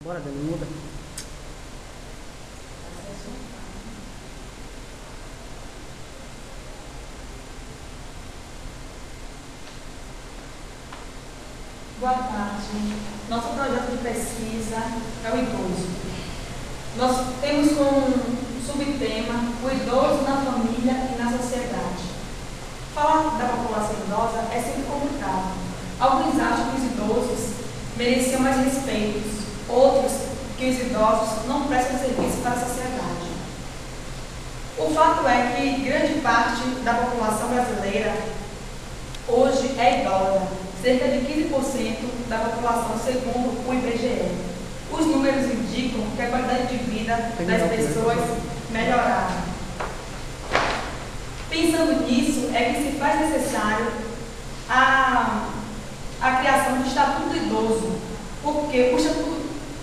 Bora, Dani, muda. Boa tarde. Nosso projeto de pesquisa é o idoso. Nós temos como subtema o idoso na família e na sociedade. Falar da população idosa é sempre complicado. Alguns acham que os idosos mereciam mais respeitos, outros que os idosos não prestam serviço para a sociedade. O fato é que grande parte da população brasileira hoje é idosa, cerca de 15% da população, segundo o IBGE. Os números indicam que a qualidade de vida das pessoas melhoraram. Pensando nisso, é que se faz necessário a criação do Estatuto do Idoso, porque o Estatuto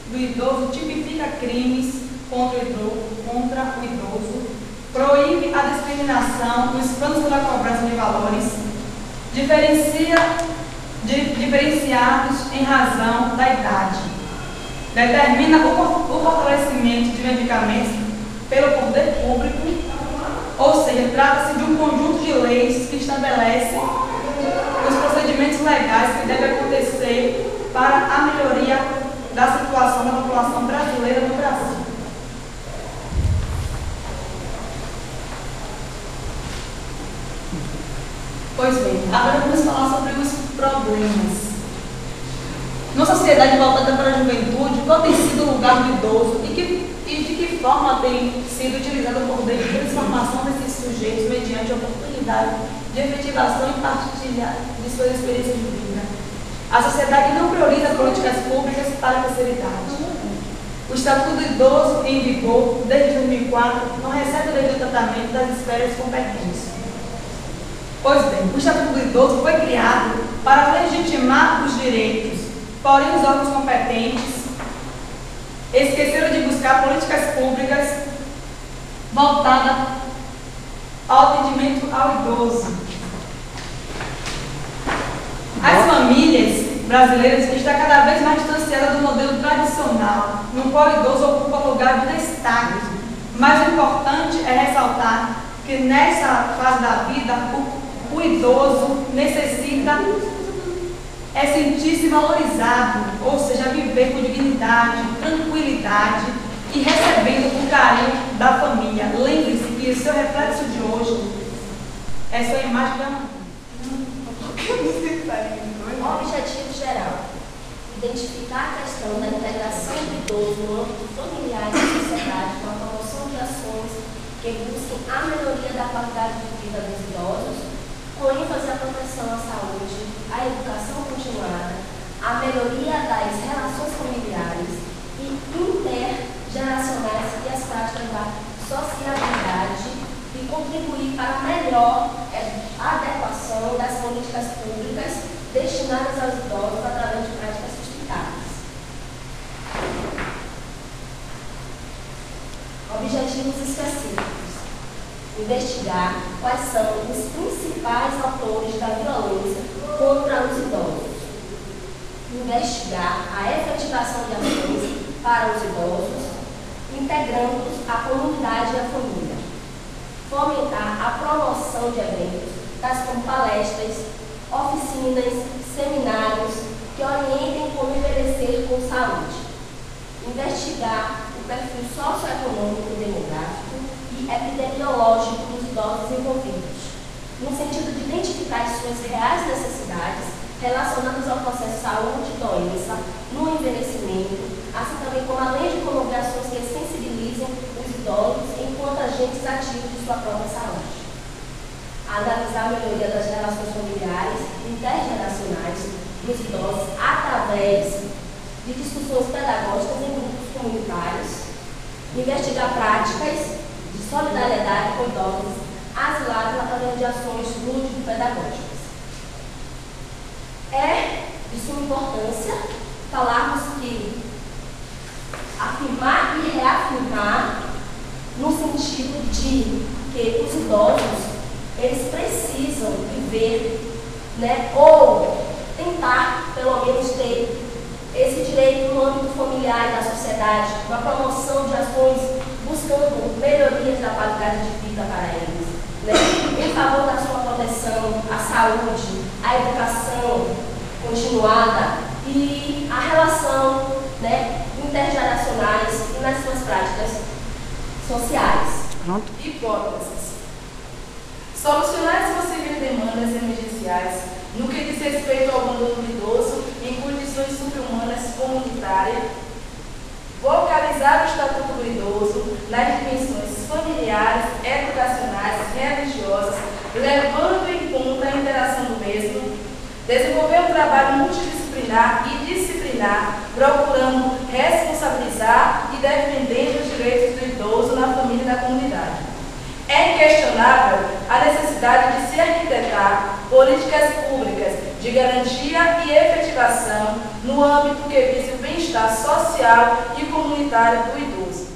do Idoso tipifica crimes contra o idoso, proíbe a discriminação nos planos pela cobrança de valores, diferenciados em razão da idade, determina o fortalecimento de medicamentos pelo poder público, ou seja, trata-se de um conjunto de leis que estabelecem os procedimentos legais que devem acontecer para a melhoria da situação da população brasileira no Brasil. Pois bem, agora vamos falar sobre os problemas. Numa sociedade voltada para a juventude, qual tem sido o lugar do idoso e de que forma tem sido utilizado o poder de transformação desses sujeitos mediante a oportunidade de efetivação e partilha de suas experiências de vida? A sociedade não prioriza políticas públicas para a terceira idade. O Estatuto do Idoso, em vigor desde 2004, não recebe o devido tratamento das esferas competentes. Pois bem, o Estatuto do Idoso foi criado para legitimar os direitos, porém os órgãos competentes esqueceram de buscar políticas públicas voltadas ao atendimento ao idoso. As famílias brasileiras estão cada vez mais distanciadas do modelo tradicional, no qual o idoso ocupa lugar de destaque. Mas o importante é ressaltar que nessa fase da vida, o idoso necessita sentir-se valorizado, ou seja, viver com dignidade, tranquilidade e recebendo o carinho da família. Lembre-se que o seu reflexo de hoje é sua imagem da mãe. Objetivo geral: identificar a questão da integração do idoso no âmbito familiar e da sociedade com a promoção de ações que busquem a melhoria da qualidade de vida dos idosos, com ênfase à proteção à saúde, à educação continuada, à melhoria das relações familiares e intergeracionais e as práticas da sociabilidade e contribuir para a melhor adequação das políticas públicas destinadas aos idosos através de práticas sustentáveis. Objetivos específicos: investigar quais são os principais autores da violência contra os idosos, investigar a efetivação de ações para os idosos, integrando a comunidade e a família, fomentar a promoção de eventos, tais como palestras, oficinas, seminários que orientem como envelhecer com saúde, investigar o perfil socioeconômico e demográfico e epidemiológico dos idosos envolvidos, no sentido de identificar as suas reais necessidades relacionadas ao processo saúde e doença no envelhecimento, assim também como a lei de promover ações que sensibilizem os idosos enquanto agentes ativos de sua própria saúde. Analisar a melhoria das relações familiares intergeracionais dos idosos através de discussões pedagógicas em grupos comunitários, investigar práticas de solidariedade com idosos asilados através de ações lúdico-pedagógicas. É de suma importância falarmos que afirmar e reafirmar no sentido de que os idosos eles precisam viver, ou tentar, pelo menos, ter esse direito no âmbito familiar e da sociedade, na promoção de ações buscando melhorias da qualidade de vida para eles, né? Em favor da sua proteção, a saúde, a educação continuada e a relação, né, intergeracionais e nas suas práticas sociais. Pronto. Hipóteses. Solucionar as possíveis demandas emergenciais no que diz respeito ao abandono do idoso em condições sobre-humanas comunitárias, vocalizar o Estatuto do Idoso nas dimensões familiares, educacionais, religiosas, levando em conta a interação do mesmo, desenvolver um trabalho multidisciplinar e disciplinar, procurando responsabilizar e defender os direitos do idoso na família e na comunidade. É inquestionável a necessidade de se arquitetar políticas públicas de garantia e efetivação no âmbito que vise o bem-estar social e comunitário do idoso.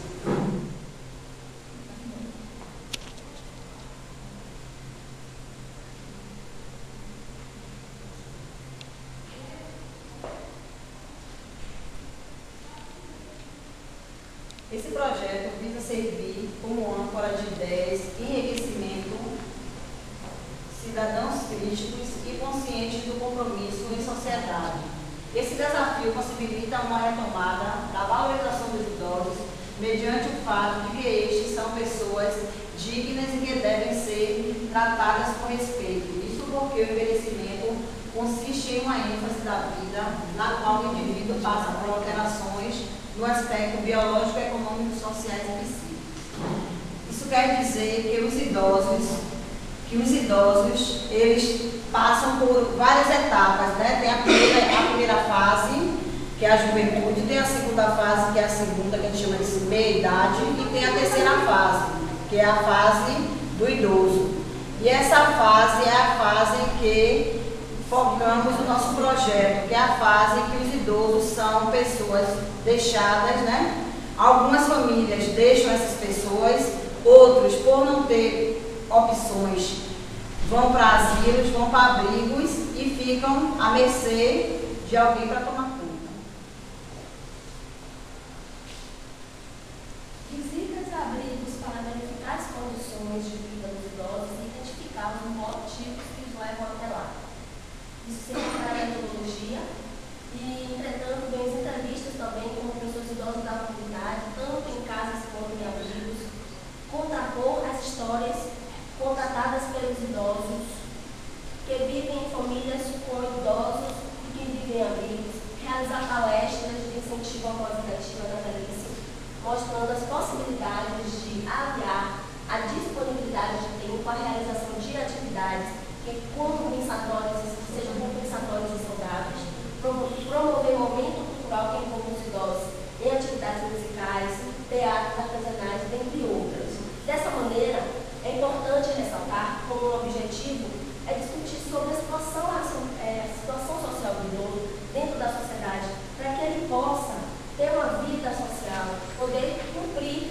Esse projeto visa servir como âncora de ideias e enriquecimento cidadãos críticos e conscientes do compromisso em sociedade. Esse desafio possibilita uma retomada da valorização dos idosos mediante o fato de que estes são pessoas dignas e que devem ser tratadas com respeito. Isso porque o envelhecimento consiste em uma ênfase da vida na qual o indivíduo passa por alterações no aspecto biológico, econômico, sociais e psíquicos. Isso quer dizer que os idosos, eles passam por várias etapas, né? Tem a primeira fase, que é a juventude, tem a segunda fase, que é a segunda, que a gente chama de meia-idade, e tem a terceira fase, que é a fase do idoso. E essa fase é a fase em que focamos o nosso projeto, que é a fase em que os idosos são pessoas deixadas, né? Algumas famílias deixam essas pessoas, outros, por não ter opções, vão para asilos, vão para abrigos e ficam à mercê de alguém para tomar conta. Visitas a abrigos para verificar as condições de vida dos idosos e identificar os motivos que os levam até lá. Isso se refere à metodologia e, entretanto, vemos entrevistas também com pessoas idosas da comunidade, tanto em casas quanto em abrigos, contrapor as histórias contratadas pelos idosos que vivem em famílias com idosos e que vivem em abrigos, realizar palestras de incentivo à pós-vida na velhice, mostrando as possibilidades de aliar a disponibilidade de tempo à realização de atividades que sejam compensatórias e saudáveis, promover momento cultural que envolva os idosos em atividades musicais, teatros, artesanais, dentre outras. Dessa maneira, é importante ressaltar como um objetivo é discutir sobre a situação social do idoso dentro da sociedade, para que ele possa ter uma vida social, poder cumprir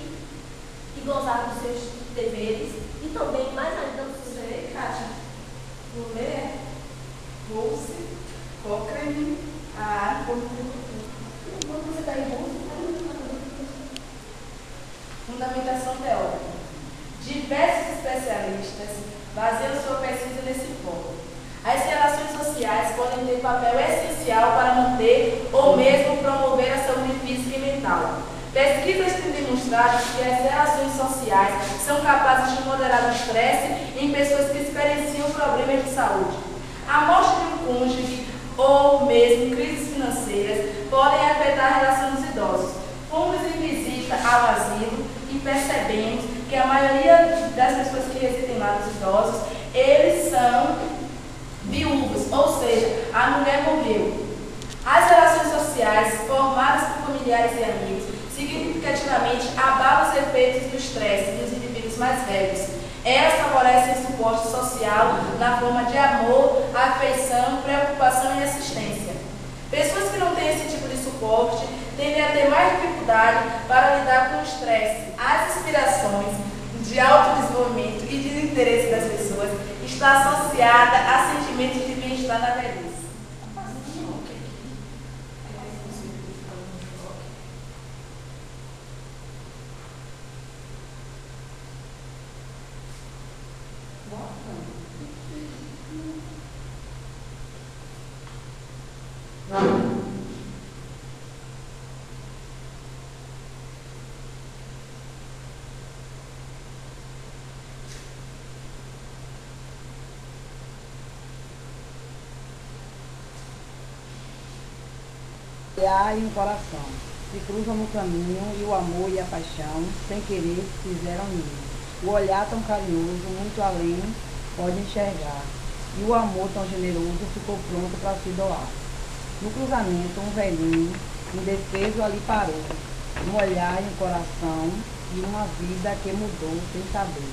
e gozar dos seus deveres e também, mais ainda, dos seus deveres, Kátia. Mulher, Rose, Cochrane, a Quando você está em Rose, fundamentação teórica. Diversos especialistas baseiam sua pesquisa nesse ponto. As relações sociais podem ter papel essencial para manter ou mesmo promover a saúde física e mental. Pesquisas têm demonstrado que as relações sociais são capazes de moderar o estresse em pessoas que experienciam problemas de saúde. A morte de um cônjuge ou mesmo crises financeiras podem afetar a relação dos idosos. Fomos em visita ao asilo e percebemos que a maioria das pessoas que residem lá, dos idosos, eles são viúvos, ou seja, a mulher morreu. As relações sociais formadas por familiares e amigos significativamente abalam os efeitos do estresse dos indivíduos mais velhos. Elas favorecem o suporte social na forma de amor, afeição, preocupação e assistência. Pessoas que não têm esse tipo de suporte tendem a ter mais dificuldade para lidar com o estresse. As aspirações de autodesenvolvimento e de interesse das pessoas está associada a sentimentos de bem-estar na velhice. olhar e um coração se cruzam no caminho e o amor e a paixão, sem querer, se fizeram ninho. O olhar tão carinhoso, muito além, pode enxergar, e o amor tão generoso ficou pronto para se doar. No cruzamento, um velhinho, indefeso ali parou, um olhar e um coração, e uma vida que mudou sem saber.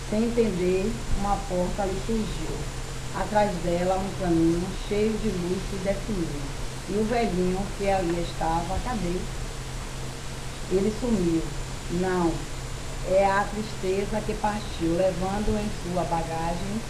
Sem entender, uma porta lhe surgiu. Atrás dela, um caminho cheio de luz se definiu. E o velhinho que ali estava, cadê? Ele sumiu. Não, é a tristeza que partiu, levando em sua bagagem